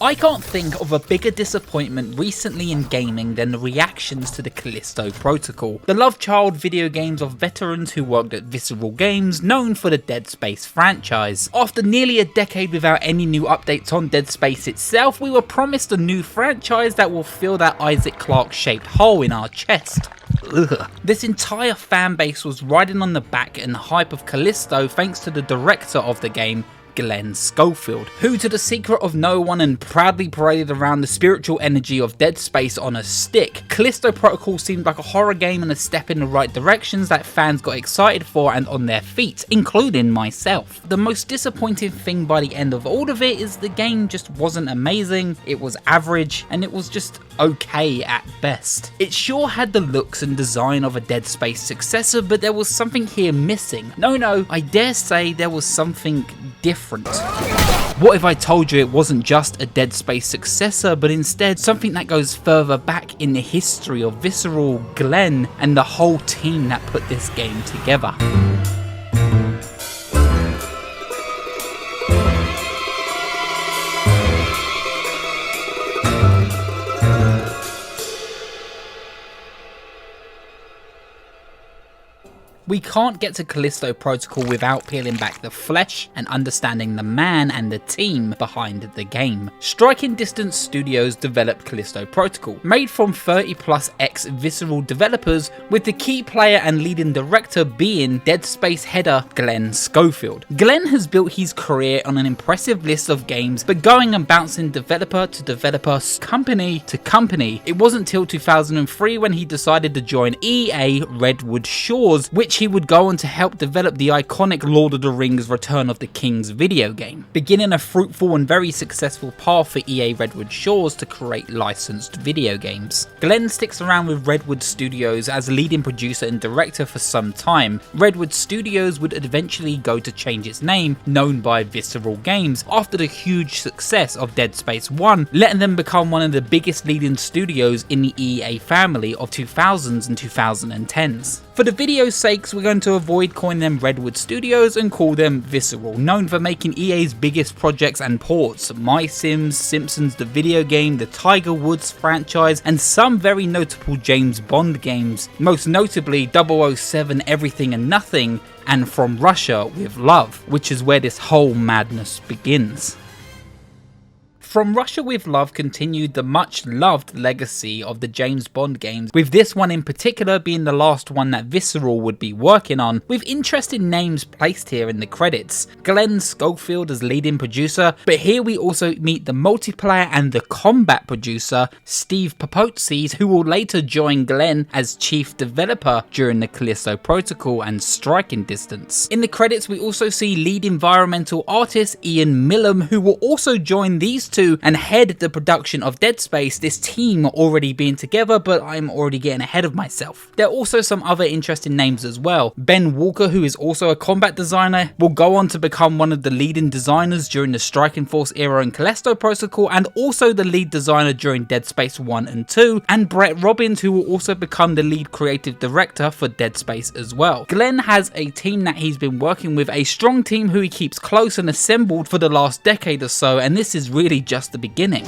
I can't think of a bigger disappointment recently in gaming than the reactions to the Callisto Protocol, the love child video games of veterans who worked at Visceral Games, known for the Dead Space franchise. After nearly a decade without any new updates on Dead Space itself, we were promised a new franchise that will fill that Isaac Clarke shaped hole in our chest. Ugh. This entire fan base was riding on the back and hype of Callisto thanks to the director of the game, Glen Schofield, who to the secret of no one and proudly paraded around the spiritual energy of Dead Space on a stick. Callisto Protocol seemed like a horror game and a step in the right directions that fans got excited for and on their feet, including myself. The most disappointing thing by the end of all of it is the game just wasn't amazing, it was average, and it was just okay at best. It sure had the looks and design of a Dead Space successor, but there was something here missing. No, I dare say there was something different. What if I told you it wasn't just a Dead Space successor, but instead something that goes further back in the history of Visceral, Glen, and the whole team that put this game together? We can't get to Callisto Protocol without peeling back the flesh and understanding the man and the team behind the game. Striking Distance Studios developed Callisto Protocol, made from 30+ ex-Visceral developers, with the key player and leading director being Dead Space header Glen Schofield. Glen has built his career on an impressive list of games, but going and bouncing developer to developer, company to company. It wasn't till 2003 when he decided to join EA Redwood shores, which he would go on to help develop the iconic Lord of the Rings Return of the Kings video game, beginning a fruitful and very successful path for EA Redwood shores to create licensed video games. Glen sticks around with Redwood Studios as leading producer and director for some time. Redwood Studios would eventually go to change its name, known by Visceral Games, after the huge success of Dead Space 1, letting them become one of the biggest leading studios in the EA family of 2000s and 2010s. For the video's sakes, we're going to avoid calling them Redwood Studios and call them Visceral, known for making EA's biggest projects and ports: My Sims, Simpsons the video game, the Tiger Woods franchise, and some very notable James Bond games, most notably 007 Everything and Nothing, and From Russia with Love, which is where this whole madness begins. From Russia with Love continued the much loved legacy of the James Bond games, with this one in particular being the last one that Visceral would be working on, with interesting names placed here in the credits. Glen Schofield as leading producer, but here we also meet the multiplayer and the combat producer, Steve Papotsis, who will later join Glen as chief developer during the Callisto Protocol and Striking Distance. In the credits we also see lead environmental artist Ian Millam, who will also join these two and head the production of Dead Space, this team already being together, but I'm already getting ahead of myself. There are also some other interesting names as well. Ben Walker, who is also a combat designer, will go on to become one of the leading designers during the Striking Force era in Callisto Protocol, and also the lead designer during Dead Space 1 and 2, and Brett Robbins, who will also become the lead creative director for Dead Space as well. Glen has a team that he's been working with, a strong team who he keeps close and assembled for the last decade or so, and this is really just the beginning.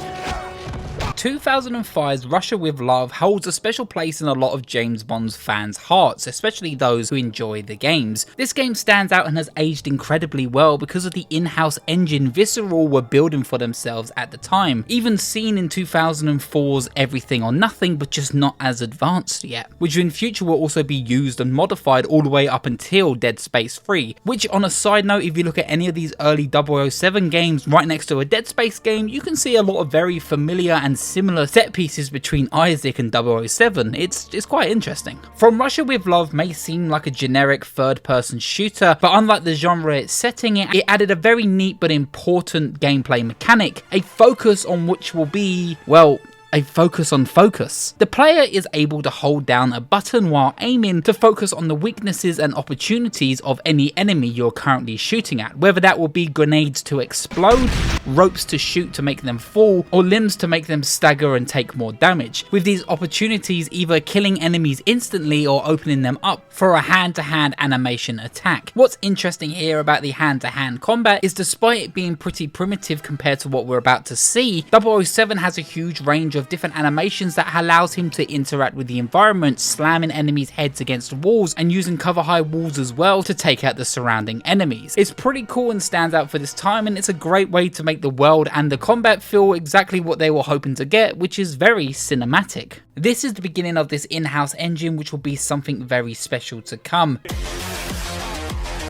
2005's Russia with Love holds a special place in a lot of James Bond's fans' hearts, especially those who enjoy the games. This game stands out and has aged incredibly well because of the in-house engine Visceral were building for themselves at the time, even seen in 2004's Everything or Nothing, but just not as advanced yet, which in future will also be used and modified all the way up until Dead Space 3, which on a side note, if you look at any of these early 007 games right next to a Dead Space game, you can see a lot of very familiar and similar set pieces between Isaac and 007. It's quite interesting. From Russia with Love may seem like a generic third-person shooter, but unlike the genre it's setting, it added a very neat but important gameplay mechanic, a focus on which will be, well, a focus on focus. The player is able to hold down a button while aiming to focus on the weaknesses and opportunities of any enemy you're currently shooting at, whether that will be grenades to explode, ropes to shoot to make them fall, or limbs to make them stagger and take more damage, with these opportunities either killing enemies instantly or opening them up for a hand-to-hand animation attack. What's interesting here about the hand-to-hand combat is despite it being pretty primitive compared to what we're about to see, 007 has a huge range of different animations that allows him to interact with the environment, slamming enemies' heads against walls and using cover high walls as well to take out the surrounding enemies. It's pretty cool and stands out for this time, and it's a great way to make the world and the combat feel exactly what they were hoping to get, which is very cinematic. This is the beginning of this in-house engine, which will be something very special to come.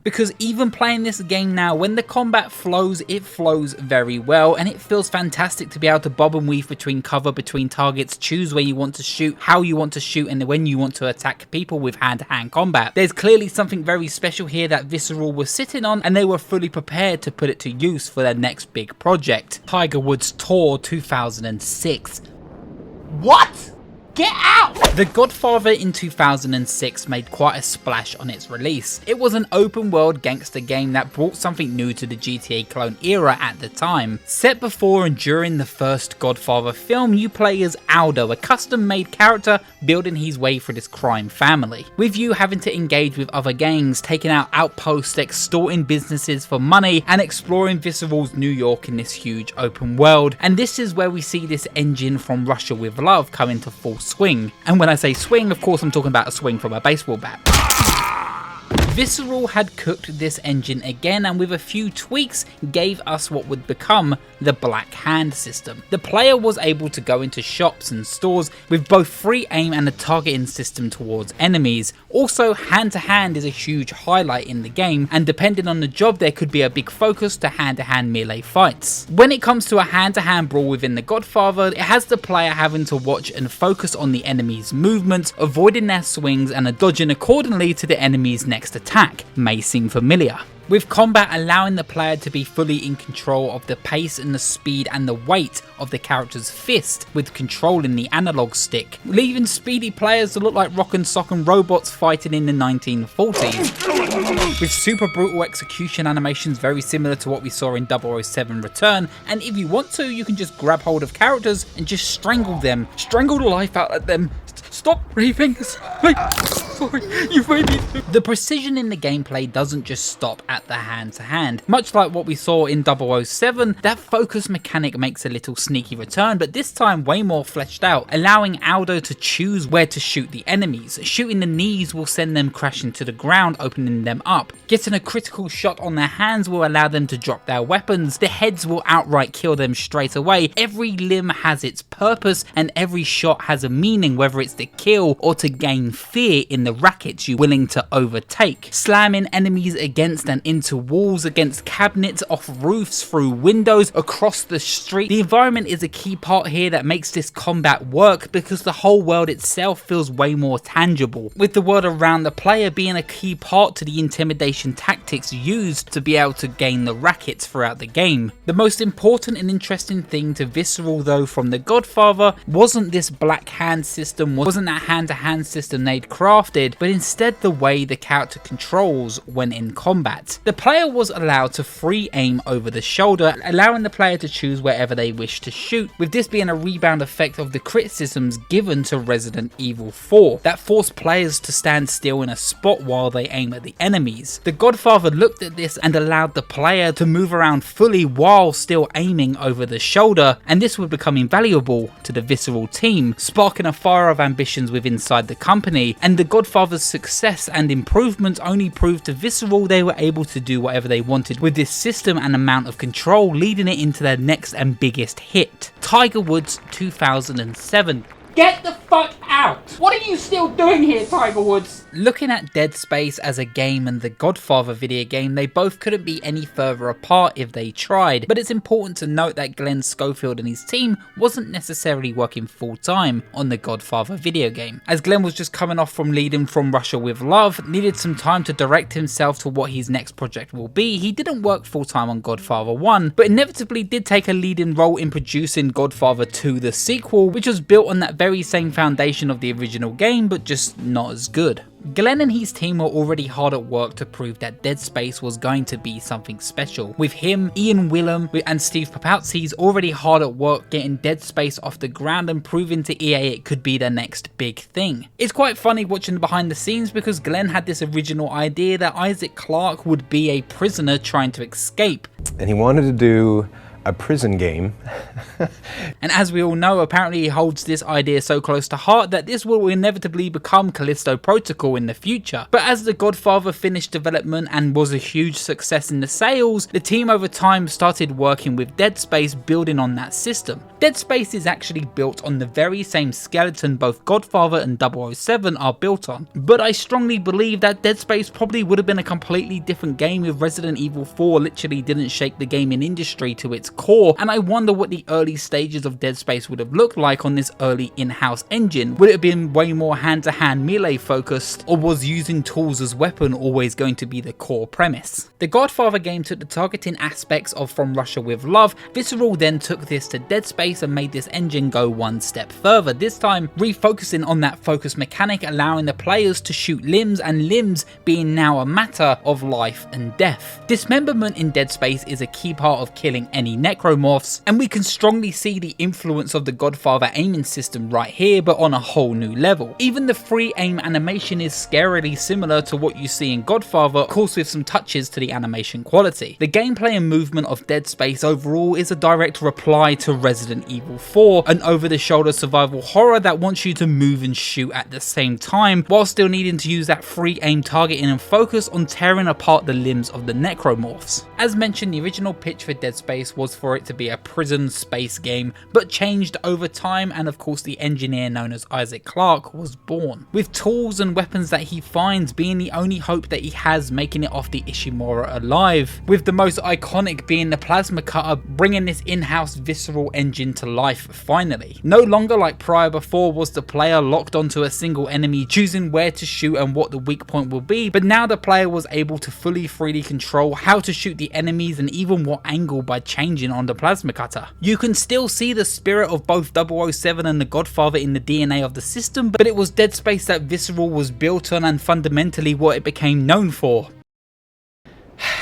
Because even playing this game now, when the combat flows, it flows very well, and it feels fantastic to be able to bob and weave between cover, between targets, choose where you want to shoot, how you want to shoot, and when you want to attack people with hand-to-hand combat. There's clearly something very special here that Visceral was sitting on, and they were fully prepared to put it to use for their next big project, Tiger Woods Tour 2006. What? Get out! The Godfather in 2006 made quite a splash on its release. It was an open world gangster game that brought something new to the GTA clone era at the time. Set before and during the first Godfather film, you play as Aldo, a custom made character building his way through this crime family, with you having to engage with other gangs, taking out outposts, extorting businesses for money, and exploring Visceral's New York in this huge open world. And this is where we see this engine from Russia with Love come into full swing. And when I say swing, of course I'm talking about a swing from a baseball bat. Visceral had cooked this engine again, and with a few tweaks gave us what would become the Black Hand system. The player was able to go into shops and stores with both free aim and a targeting system towards enemies. Also, hand to hand is a huge highlight in the game, and depending on the job there could be a big focus to hand melee fights. When it comes to a hand to hand brawl within the Godfather, it has the player having to watch and focus on the enemy's movements, avoiding their swings and dodging accordingly to the enemy's next attack. May seem familiar. With combat allowing the player to be fully in control of the pace and the speed and the weight of the character's fist, with controlling the analog stick, leaving speedy players to look like rock and sock and robots fighting in the 1940s. With super brutal execution animations very similar to what we saw in 007 Return, and if you want to, you can just grab hold of characters and just strangle them, strangle the life out of them. Stop breathing. Sorry, you've made me. The precision in the gameplay doesn't just stop at the hand-to-hand. Much like what we saw in 007, that focus mechanic makes a little sneaky return, but this time way more fleshed out, allowing Aldo to choose where to shoot the enemies. Shooting the knees will send them crashing to the ground, opening them up. Getting a critical shot on their hands will allow them to drop their weapons. The heads will outright kill them straight away. Every limb has its purpose, and every shot has a meaning, whether it's to kill or to gain fear in the rackets you're willing to overtake. Slamming enemies against and into walls, against cabinets, off roofs, through windows, across the street. The environment is a key part here that makes this combat work, because the whole world itself feels way more tangible, with the world around the player being a key part to the intimidation tactics used to be able to gain the rackets throughout the game. The most important and interesting thing to Visceral though from the Godfather wasn't this Black Hand system, wasn't that hand-to-hand system they'd crafted, but instead the way the character controls when in combat. The player was allowed to free aim over the shoulder, allowing the player to choose wherever they wish to shoot, with this being a rebound effect of the criticisms given to Resident Evil 4 that forced players to stand still in a spot while they aim at the enemies. The Godfather looked at this and allowed the player to move around fully while still aiming over the shoulder, and this would become invaluable to the Visceral team, sparking a fire of ambitions within inside the company, and the Godfather's success and improvements only proved to Visceral they were able to do whatever they wanted with this system and amount of control, leading it into their next and biggest hit, Tiger Woods 2007. Get the fuck out! What are you still doing here, Tiger Woods? Looking at Dead Space as a game and the Godfather video game, they both couldn't be any further apart if they tried, but it's important to note that Glen Schofield and his team wasn't necessarily working full time on the Godfather video game, as Glen was just coming off from leading From Russia with Love, needed some time to direct himself to what his next project will be. He didn't work full time on Godfather 1, but inevitably did take a leading role in producing Godfather 2 the sequel, which was built on that very same foundation of the original game, but just not as good. Glen and his team were already hard at work to prove that Dead Space was going to be something special. With him, Ian Willem and Steve Papazzi's already hard at work getting Dead Space off the ground and proving to EA it could be the next big thing. It's quite funny watching behind the scenes because Glen had this original idea that Isaac Clarke would be a prisoner trying to escape. And he wanted to do a prison game. And as we all know, apparently he holds this idea so close to heart that this will inevitably become Callisto Protocol in the future. But as The Godfather finished development and was a huge success in the sales, the team over time started working with Dead Space, building on that system. Dead Space is actually built on the very same skeleton both Godfather and 007 are built on. But I strongly believe that Dead Space probably would have been a completely different game if Resident Evil 4 literally didn't shake the gaming industry to its core, and I wonder what the early stages of Dead Space would have looked like on this early in-house engine. Would it have been way more hand-to-hand melee focused, or was using tools as weapon always going to be the core premise? The Godfather game took the targeting aspects of From Russia with Love. Visceral then took this to Dead Space and made this engine go one step further, this time refocusing on that focus mechanic, allowing the players to shoot limbs, and limbs being now a matter of life and death. Dismemberment in Dead Space is a key part of killing any necromorphs, and we can strongly see the influence of the Godfather aiming system right here, but on a whole new level. Even the free aim animation is scarily similar to what you see in Godfather, of course with some touches to the animation quality. The gameplay and movement of Dead Space overall is a direct reply to Resident Evil 4, an over-the-shoulder survival horror that wants you to move and shoot at the same time, while still needing to use that free aim targeting and focus on tearing apart the limbs of the necromorphs. As mentioned, the original pitch for Dead Space was for it to be a prison space game, but changed over time, and of course the engineer known as Isaac Clarke was born, with tools and weapons that he finds being the only hope that he has making it off the Ishimura alive, with the most iconic being the plasma cutter, bringing this in-house visceral engine to life finally. No longer like prior before was the player locked onto a single enemy, choosing where to shoot and what the weak point will be, but now the player was able to fully freely control how to shoot the enemies and even what angle by changing on the plasma cutter. You can still see the spirit of both 007 and the Godfather in the DNA of the system, but it was Dead Space that Visceral was built on and fundamentally what it became known for.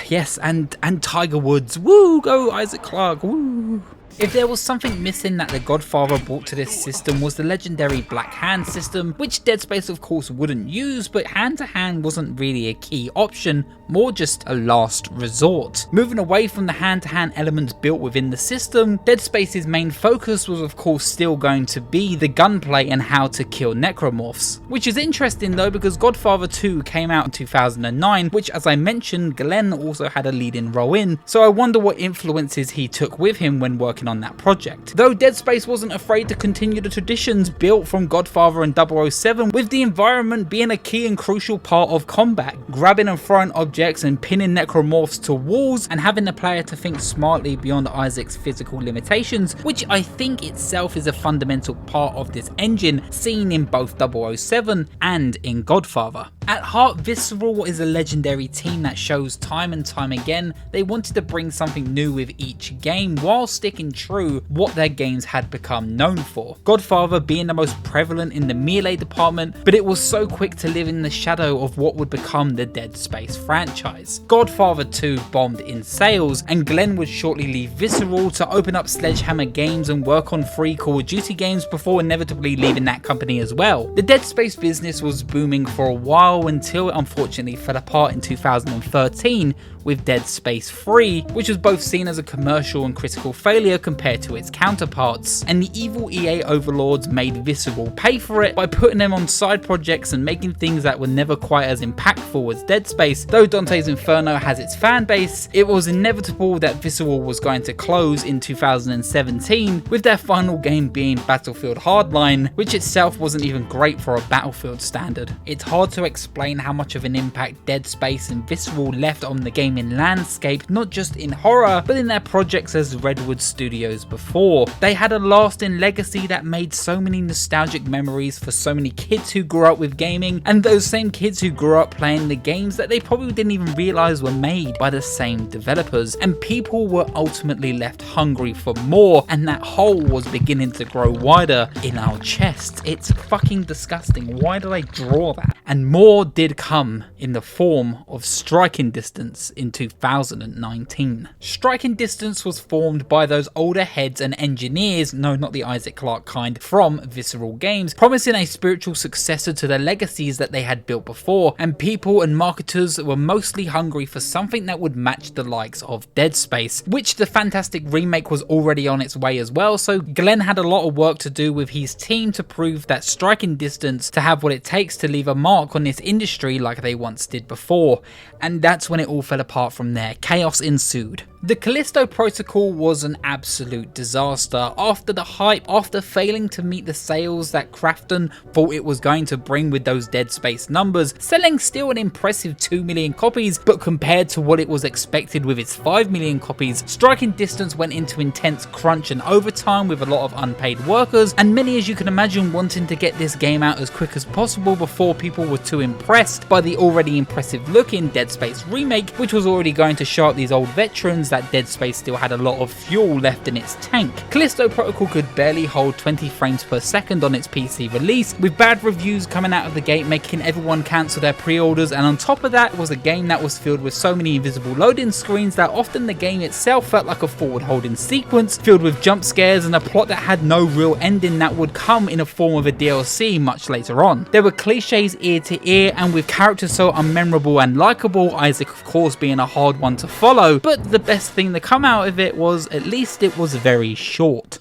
Yes, and Tiger Woods. Woo, go Isaac Clarke, woo. If there was something missing that the Godfather brought to this system was the legendary Black Hand system, which Dead Space of course wouldn't use, but hand-to-hand wasn't really a key option, more just a last resort. Moving away from the hand-to-hand elements built within the system, Dead Space's main focus was of course still going to be the gunplay and how to kill necromorphs. Which is interesting though, because Godfather 2 came out in 2009, which as I mentioned, Glen also had a leading role in, so I wonder what influences he took with him when working on that project. Though Dead Space wasn't afraid to continue the traditions built from Godfather and 007, with the environment being a key and crucial part of combat, grabbing and throwing objects and pinning necromorphs to walls, and having the player to think smartly beyond Isaac's physical limitations, which I think itself is a fundamental part of this engine, seen in both 007 and in Godfather. At heart, Visceral is a legendary team that shows time and time again they wanted to bring something new with each game while sticking true what their games had become known for. Godfather being the most prevalent in the melee department, but it was so quick to live in the shadow of what would become the Dead Space franchise. Godfather 2 bombed in sales, and Glen would shortly leave Visceral to open up Sledgehammer Games and work on 3 Call of Duty games before inevitably leaving that company as well. The Dead Space business was booming for a while, well until it unfortunately fell apart in 2013 with Dead Space 3, which was both seen as a commercial and critical failure compared to its counterparts, and the evil EA overlords made Visceral pay for it by putting them on side projects and making things that were never quite as impactful as Dead Space. Though Dante's Inferno has its fan base, it was inevitable that Visceral was going to close in 2017, with their final game being Battlefield Hardline, which itself wasn't even great for a Battlefield standard. It's hard to explain how much of an impact Dead Space and Visceral left on the gaming landscape, not just in horror, but in their projects as Redwood Studios before. They had a lasting legacy that made so many nostalgic memories for so many kids who grew up with gaming, and those same kids who grew up playing the games that they probably didn't even realize were made by the same developers, and people were ultimately left hungry for more, and that hole was beginning to grow wider in our chests. It's fucking disgusting. Why did I draw that? And more did come in the form of Striking Distance in 2019. Striking Distance was formed by those older heads and engineers, no, not the Isaac Clarke kind, from Visceral Games, promising a spiritual successor to the legacies that they had built before, and people and marketers were mostly hungry for something that would match the likes of Dead Space, which the fantastic remake was already on its way as well, so Glen had a lot of work to do with his team to prove that Striking Distance to have what it takes to leave a mark on this industry like they once did before, and that's when it all fell apart from there. Chaos ensued. The Callisto Protocol was an absolute disaster. After the hype, after failing to meet the sales that Krafton thought it was going to bring with those Dead Space numbers, selling still an impressive 2 million copies, but compared to what it was expected with its 5 million copies, Striking Distance went into intense crunch and overtime with a lot of unpaid workers, and many, as you can imagine, wanting to get this game out as quick as possible before people were too impressed by the already impressive look in Dead Space Remake, which was already going to show up these old veterans that Dead Space still had a lot of fuel left in its tank. Callisto Protocol could barely hold 20 frames per second on its PC release, with bad reviews coming out of the gate making everyone cancel their pre-orders, and on top of that was a game that was filled with so many invisible loading screens that often the game itself felt like a forward-holding sequence filled with jump scares and a plot that had no real ending that would come in a form of a DLC much later on. There were cliches ear to ear, and with characters so unmemorable and likeable, Isaac of course being a hard one to follow, but the best thing to come out of it was at least it was very short.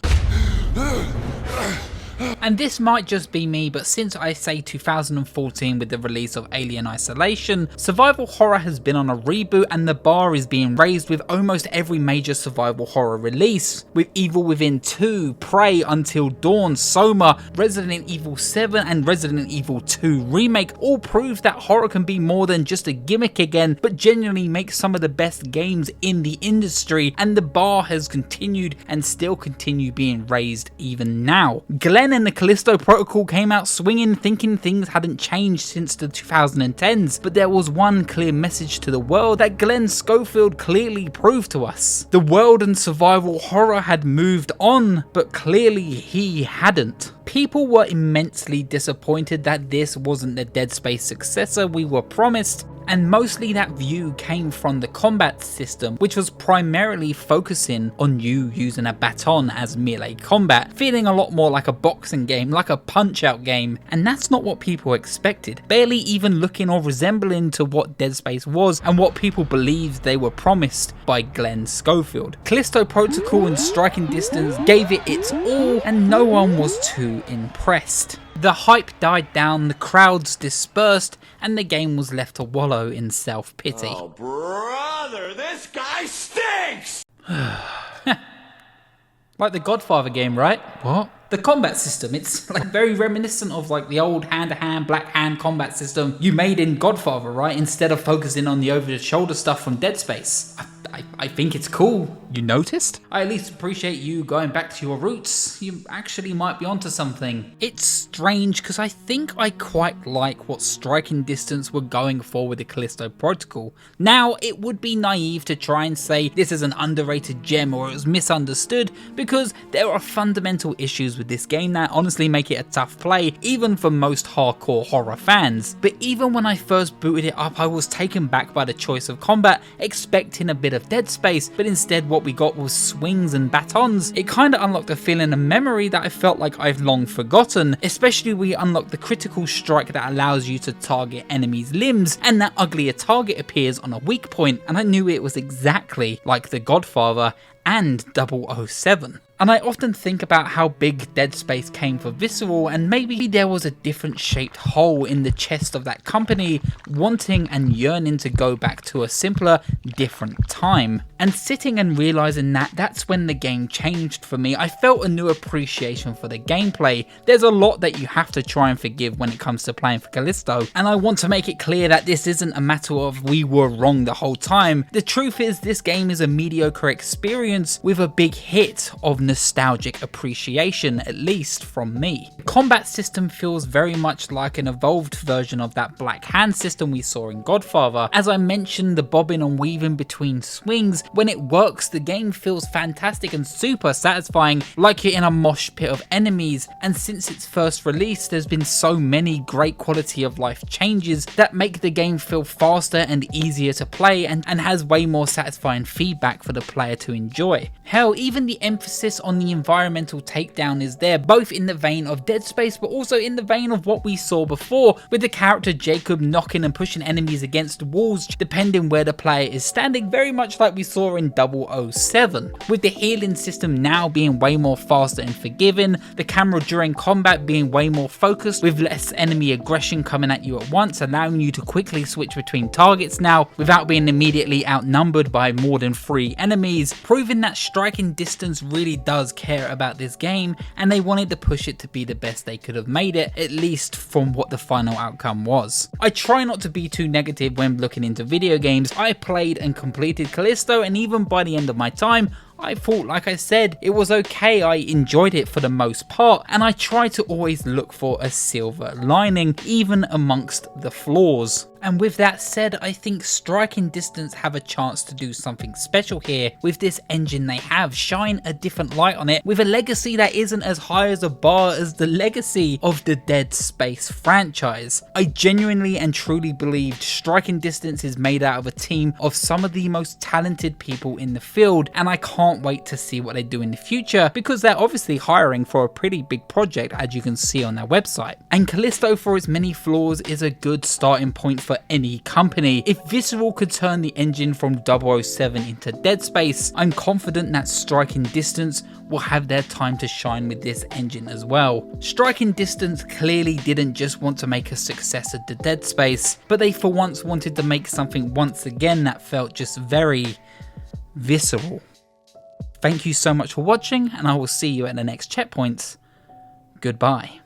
And this might just be me, but since I say 2014 with the release of Alien Isolation, survival horror has been on a reboot and the bar is being raised with almost every major survival horror release. With Evil Within 2, Prey, Until Dawn, Soma, Resident Evil 7 and Resident Evil 2 Remake all prove that horror can be more than just a gimmick again, but genuinely make some of the best games in the industry, and the bar has continued and still continue being raised even now. Glen and the Callisto Protocol came out swinging, thinking things hadn't changed since the 2010s, but there was one clear message to the world that Glen Schofield clearly proved to us. The world and survival horror had moved on, but clearly he hadn't. People were immensely disappointed that this wasn't the Dead Space successor we were promised, and mostly that view came from the combat system, which was primarily focusing on you using a baton as melee combat, feeling a lot more like a boxing game, like a punch-out game, and that's not what people expected, barely even looking or resembling to what Dead Space was and what people believed they were promised by Glen Schofield. Callisto Protocol and Striking Distance gave it its all, and no one was too impressed. The hype died down, the crowds dispersed, and the game was left to wallow in self-pity. Oh, brother, this guy stinks! Like the Godfather game, right? What? The combat system, it's like very reminiscent of like the old hand-to-hand, black hand combat system you made in Godfather, right? Instead of focusing on the over-the-shoulder stuff from Dead Space. I think it's cool. You noticed? I at least appreciate you going back to your roots. You actually might be onto something. It's strange because I think I quite like what Striking Distance were going for with the Callisto Protocol. Now, it would be naive to try and say this is an underrated gem or it was misunderstood, because there are fundamental issues with this game that honestly make it a tough play, even for most hardcore horror fans. But even when I first booted it up, I was taken back by the choice of combat, expecting a bit of Dead Dead Space, but instead what we got was swings and batons. It kinda unlocked a feeling of memory that I felt like I've long forgotten, especially when you unlock the critical strike that allows you to target enemies' limbs, and that uglier target appears on a weak point, and I knew it was exactly like the Godfather and 007. And I often think about how big Dead Space came for Visceral, and maybe there was a different shaped hole in the chest of that company, wanting and yearning to go back to a simpler, different time. And sitting and realizing that, that's when the game changed for me. I felt a new appreciation for the gameplay. There's a lot that you have to try and forgive when it comes to playing for Callisto, and I want to make it clear that this isn't a matter of we were wrong the whole time. The truth is, this game is a mediocre experience with a big hit of nostalgic appreciation, at least from me. The combat system feels very much like an evolved version of that black hand system we saw in Godfather. As I mentioned, the bobbing and weaving between swings, when it works, the game feels fantastic and super satisfying, like you're in a mosh pit of enemies. And since its first release, there's been so many great quality of life changes that make the game feel faster and easier to play, and has way more satisfying feedback for the player to enjoy. Hell, even the emphasis on the environmental takedown is there, both in the vein of Dead Space but also in the vein of what we saw before, with the character Jacob knocking and pushing enemies against walls depending where the player is standing, very much like we saw in 007. With the healing system now being way more faster and forgiving, the camera during combat being way more focused with less enemy aggression coming at you at once, allowing you to quickly switch between targets now without being immediately outnumbered by more than 3 enemies, proving that striking distance really does care about this game, and they wanted to push it to be the best they could have made it, at least from what the final outcome was. I try not to be too negative when looking into video games. I played and completed Callisto, and even by the end of my time, I thought, like I said, it was okay. I enjoyed it for the most part, and I try to always look for a silver lining, even amongst the flaws. And with that said, I think Striking Distance have a chance to do something special here with this engine they have, shine a different light on it with a legacy that isn't as high as a bar as the legacy of the Dead Space franchise. I genuinely and truly believed Striking Distance is made out of a team of some of the most talented people in the field, and I can't wait to see what they do in the future, because they're obviously hiring for a pretty big project, as you can see on their website. And Callisto, for its many flaws, is a good starting point for any company. If Visceral could turn the engine from 007 into Dead Space, I'm confident that Striking Distance will have their time to shine with this engine as well. Striking Distance clearly didn't just want to make a successor to Dead Space, but they for once wanted to make something once again that felt just very visceral. Thank you so much for watching, and I will see you at the next checkpoints. Goodbye.